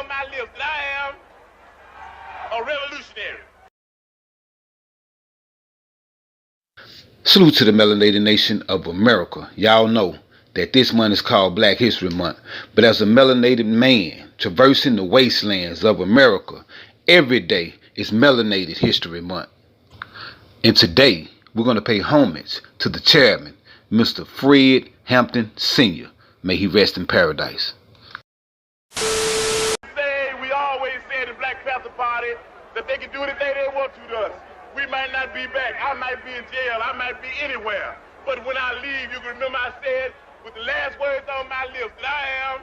on my lips that I am a revolutionary. Salute to the melanated nation of America. Y'all know that this month is called Black History Month. But as a melanated man traversing the wastelands of America, every day is Melanated History Month. And today, we're going to pay homage to the chairman, Mr. Fred Hampton Sr. May he rest in paradise. We always say the Black Panther Party that they can do anything they want to us. We might not be back. I might be in jail. I might be anywhere. But when I leave, you can remember I said with the last words on my lips that I am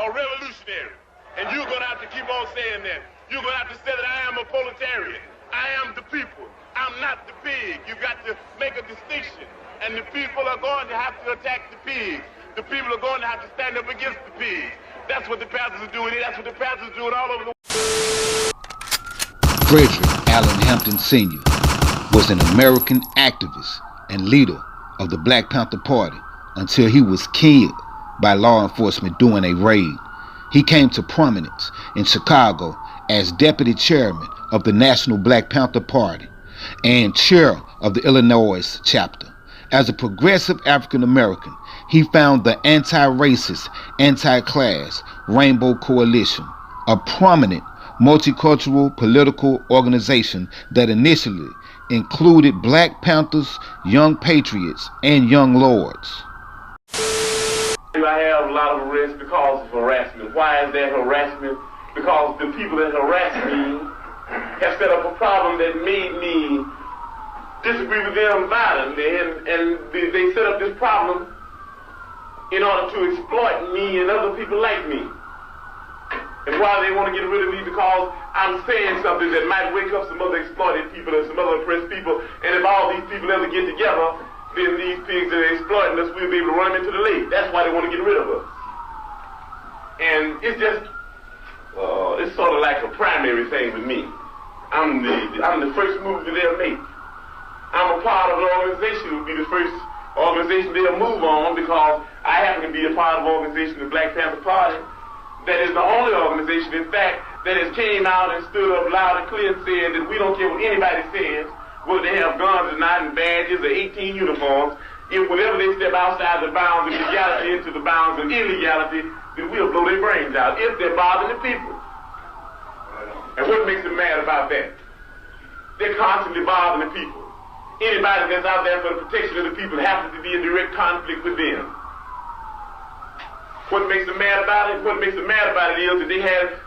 a revolutionary. And you're going to have to keep on saying that. You're going to have to say that I am a proletarian. I am the people. I'm not the pig. You got to make a distinction. And the people are going to have to attack the pigs. The people are going to have to stand up against the pigs. That's what the Panthers are doing here. That's what the Panthers are doing all over the world. Frederick Allen Hampton Sr. was an American activist and leader of the Black Panther Party until he was killed by law enforcement during a raid. He came to prominence in Chicago as deputy chairman of the National Black Panther Party and chair of the Illinois chapter. As a progressive African American, he found the anti-racist, anti-class Rainbow Coalition, a prominent multicultural political organization that initially included Black Panthers, Young Patriots, and Young Lords. I have a lot of arrests because of harassment. Why is that harassment? Because the people that harass me have set up a problem that made me disagree with them violently, and they set up this problem in order to exploit me and other people like me. And why they want to get rid of me? Because I'm saying something that might wake up some other exploited people and some other oppressed people. And if all these people ever get together, then these pigs that are exploiting us, we'll be able to run them into the lake. That's why they want to get rid of us. And it's just, it's sort of like a primary thing with me. I'm the first move that they'll make. I'm a part of the organization. It will be the first organization they'll move on because I happen to be a part of the organization, the Black Panther Party. That is the only organization, in fact, that has came out and stood up loud and clear and said that we don't care what anybody says, whether they have guns or not and badges or 18 uniforms. If whenever they step outside the bounds of legality into the bounds of illegality, then we'll blow their brains out if they're bothering the people. And what makes them mad about that? They're constantly bothering the people. Anybody that's out there for the protection of the people happens to be in direct conflict with them. What makes them mad about it? What makes them mad about it is that they have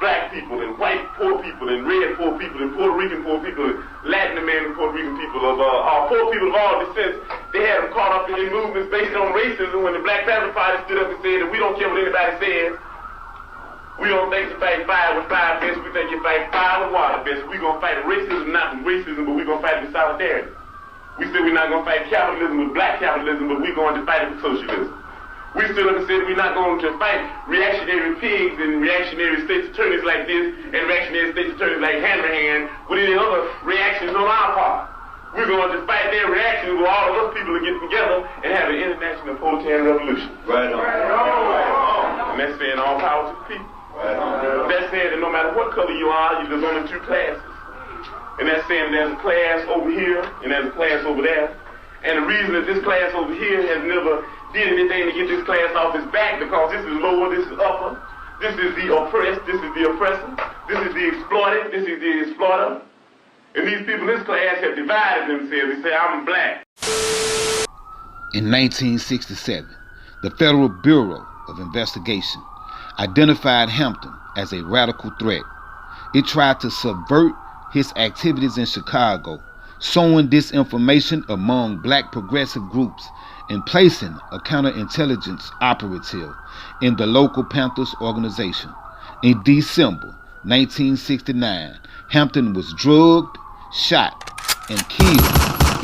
black people and white poor people and red poor people and Puerto Rican poor people and Latin American Puerto Rican people of poor people of all descents. They had them caught up in movements based on racism when the Black Panther Party stood up and said that we don't care what anybody says. We don't think you fight fire with fire best. We think you fight fire with water best. We're going to fight racism, not with racism, but we're going to fight with solidarity. We said we're not going to fight capitalism with black capitalism, but we're going to fight it with socialism. We stood up and said we're not going to fight reactionary pigs and reactionary state's attorneys like this and reactionary state's attorneys like Hanrahan with any other reactions on our part. We're going to fight their reactions where all of us people are getting together and have an international proletarian revolution. Right on. Right on. And that's saying all power to the people. Right on. That's saying that no matter what color you are, there's only two classes. And that's saying there's a class over here and there's a class over there. And the reason that this class over here has never did anything to get this class off its back because this is lower, this is upper, this is the oppressed, this is the oppressor, this is the exploited, this is the exploiter. And these people in this class have divided themselves. They say, I'm black. In 1967, the Federal Bureau of Investigation identified Hampton as a radical threat. It tried to subvert his activities in Chicago, sowing disinformation among black progressive groups and placing a counterintelligence operative in the local Panthers organization. In December 1969, Hampton was drugged, shot, and killed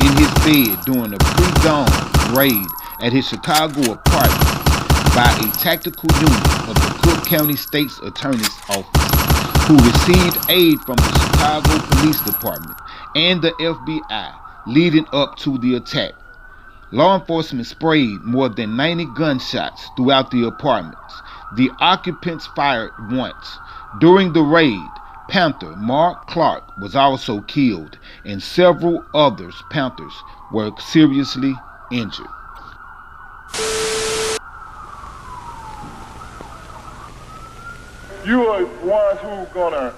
in his bed during a pre-dawn raid at his Chicago apartment by a tactical unit of the Cook County State's Attorney's Office, who received aid from the Chicago Police Department and the FBI leading up to the attack. Law enforcement sprayed more than 90 gunshots throughout the apartments, The occupants fired once. During the raid, Panther Mark Clark was also killed, and several others Panthers were seriously injured. You are the ones who are gonna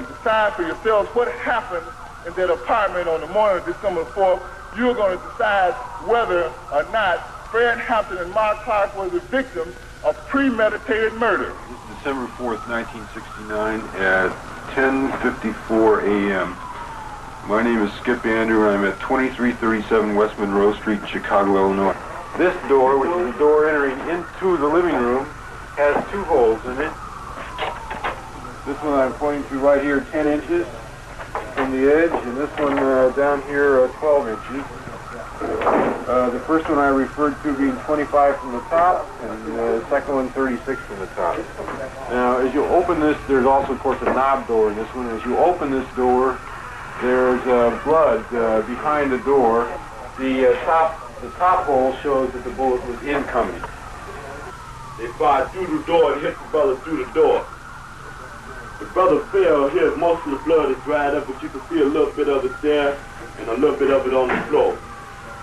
decide for yourselves what happened in that apartment on the morning of December 4th. You're gonna decide whether or not Fred Hampton and Mark Clark were the victims of premeditated murder. This is December 4th, 1969 at 10:54 a.m. My name is Skip Andrew, and I'm at 2337 West Monroe Street, Chicago, Illinois. This door, which is the door entering into the living room, has 2 holes in it. This one I'm pointing to right here, 10 inches from the edge, and this one down here, 12 inches. The first one I referred to being 25 from the top, and the second one 36 from the top. Now, as you open this, there's also, of course, a knob door in this one. As you open this door, there's blood behind the door. The top hole shows that the bullet was incoming. They fired through the door and hit the brother through the door. The brother fell here. Most of the blood is dried up, but you can see a little bit of it there and a little bit of it on the floor.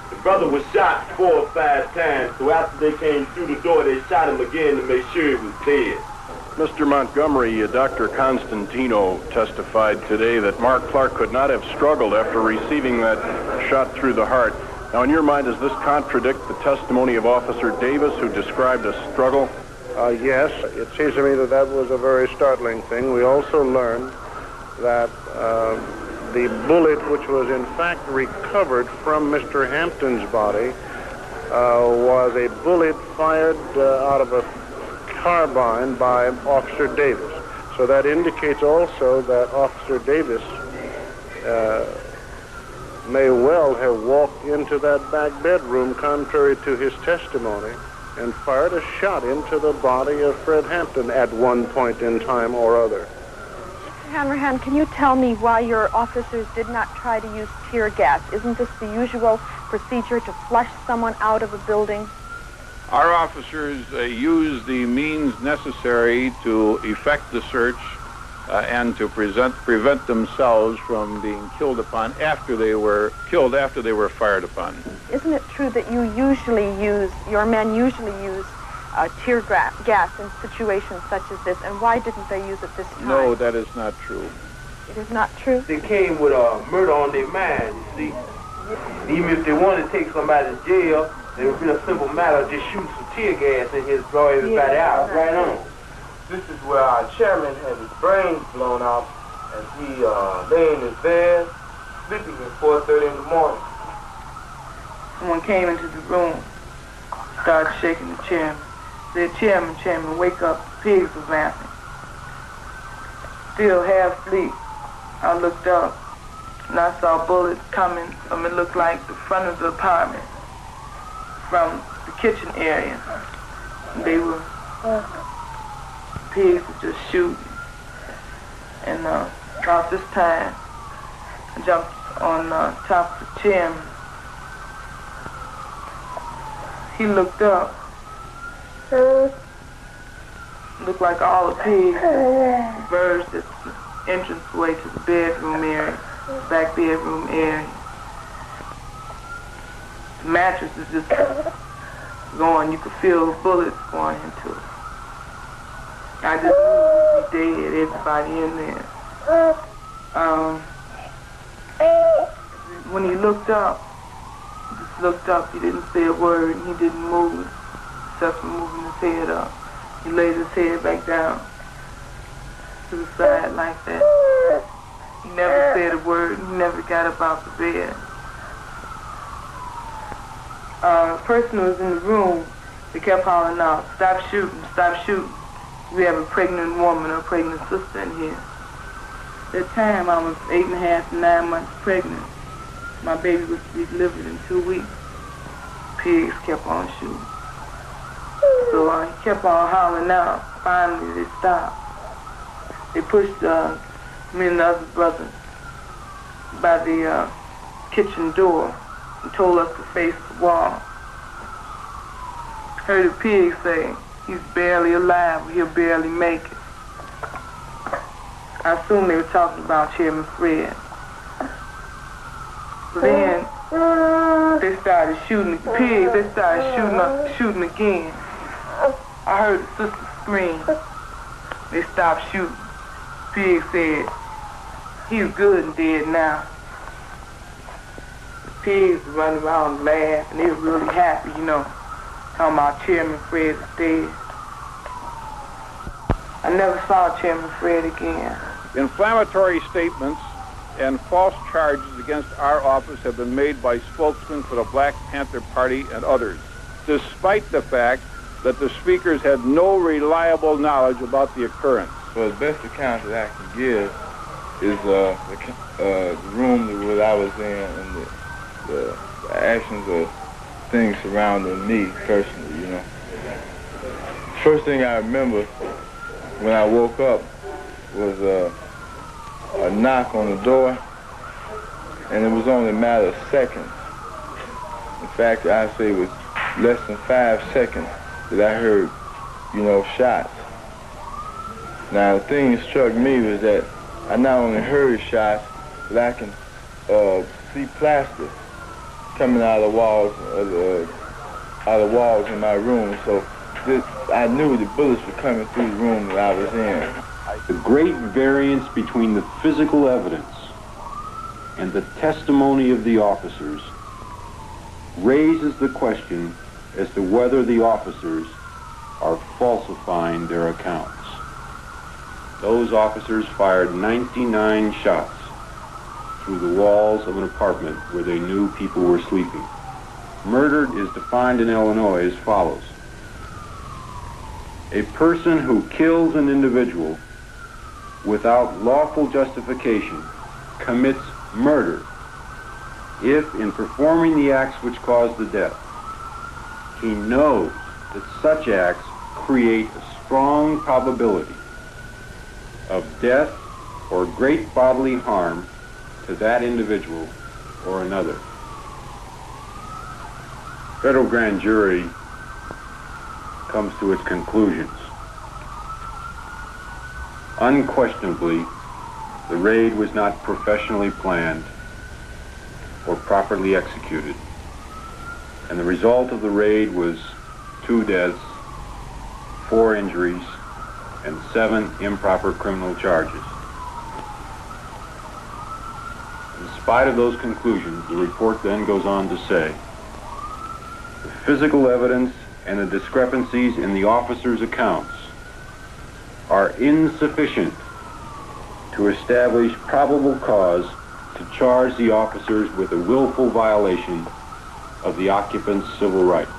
The brother was shot 4 or 5 times, so after they came through the door, they shot him again to make sure he was dead. Mr. Montgomery, Dr. Constantino testified today that Mark Clark could not have struggled after receiving that shot through the heart. Now, in your mind, does this contradict the testimony of Officer Davis, who described a struggle? Yes, it seems to me that that was a very startling thing. We also learned that the bullet, which was in fact recovered from Mr. Hampton's body, was a bullet fired out of a carbine by Officer Davis. So that indicates also that Officer Davis may well have walked into that back bedroom, contrary to his testimony, and fired a shot into the body of Fred Hampton at one point in time or other. Hanrahan, can you tell me why your officers did not try to use tear gas? Isn't this the usual procedure to flush someone out of a building? Our officers used the means necessary to effect the search and to prevent themselves from being killed upon after they were fired upon. Isn't it true that your men usually use tear gas in situations such as this, and why didn't they use it this time? No, that is not true. It is not true? They came with a murder on their mind, you see. Even if they wanted to take somebody to jail, it would be a simple matter of just shooting some tear gas and just draw everybody out right on. This is where our chairman had his brains blown out, and he lay in his bed, sleeping at 4:30 in the morning. Someone came into the room, started shaking the chairman. Said, Chairman, wake up, the pigs was laughing. Still half asleep, I looked up, and I saw bullets coming from, it looked like the front of the apartment, from the kitchen area. They were, pigs were just shooting. And about this time, I jumped on top of the chairman. He looked up. Looked like all the pigs converged at the entranceway to the bedroom area, back bedroom area. The mattress is just going, you could feel bullets going into it. I just knew we'd be dead, everybody in there. When he looked up, he didn't say a word, and he didn't move, except for moving his head up. He laid his head back down to the side like that. He never said a word. He never got up out the bed. The person who was in the room, they kept hollering out, stop shooting, stop shooting. We have a pregnant woman or a pregnant sister in here. At that time, I was 8.5 to 9 months pregnant. My baby was to be delivered in 2 weeks. Pigs kept on shooting. So he kept on hollering out. Finally, they stopped. They pushed me and the other brothers by the kitchen door and told us to face the wall. Heard the pig say, He's barely alive. He'll barely make it. I assume they were talking about Chairman Fred. Then they started shooting the pigs. They started shooting again. I heard the sister scream. They stopped shooting. Pig said, he's good and dead now. The pigs were running around and laughing. They were really happy, you know, talking about Chairman Fred is dead. I never saw Chairman Fred again. Inflammatory statements and false charges against our office have been made by spokesmen for the Black Panther Party and others, despite the fact that the speakers had no reliable knowledge about the occurrence. So the best account that I can give is the room that I was in and the actions of things surrounding me personally, you know. First thing I remember when I woke up was a knock on the door, and it was only a matter of seconds. In fact, I'd say it was less than 5 seconds that I heard, you know, shots. Now, the thing that struck me was that I not only heard shots, but I can see plaster coming out of the walls in my room. So I knew the bullets were coming through the room that I was in. The great variance between the physical evidence and the testimony of the officers raises the question as to whether the officers are falsifying their accounts. Those officers fired 99 shots through the walls of an apartment where they knew people were sleeping. Murder is defined in Illinois as follows. A person who kills an individual without lawful justification commits murder if, in performing the acts which cause the death, he knows that such acts create a strong probability of death or great bodily harm to that individual or another. Federal grand jury comes to its conclusions. Unquestionably, the raid was not professionally planned or properly executed, and the result of the raid was 2 deaths, 4 injuries, and 7 improper criminal charges. In spite of those conclusions, the report then goes on to say, the physical evidence and the discrepancies in the officers' accounts are insufficient to establish probable cause to charge the officers with a willful violation of the occupants' civil rights.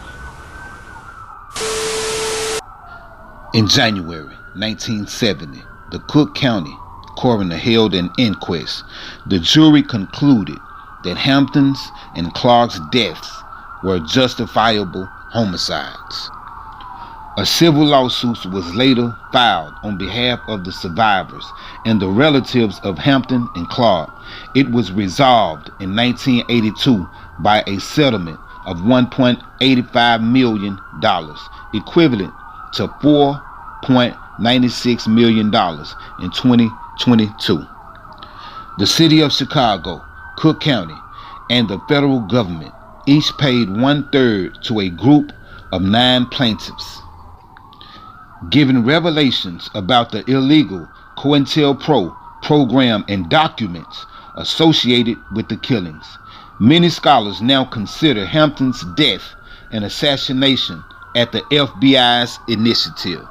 In January 1970, the Cook County coroner held an inquest. The jury concluded that Hampton's and Clark's deaths were justifiable homicides. A civil lawsuit was later filed on behalf of the survivors and the relatives of Hampton and Clark. It was resolved in 1982 by a settlement of $1.85 million, equivalent to $4.96 million in 2022. The city of Chicago, Cook County, and the federal government each paid 1/3 to a group of 9 plaintiffs. Given revelations about the illegal COINTELPRO program and documents associated with the killings, many scholars now consider Hampton's death an assassination at the FBI's initiative.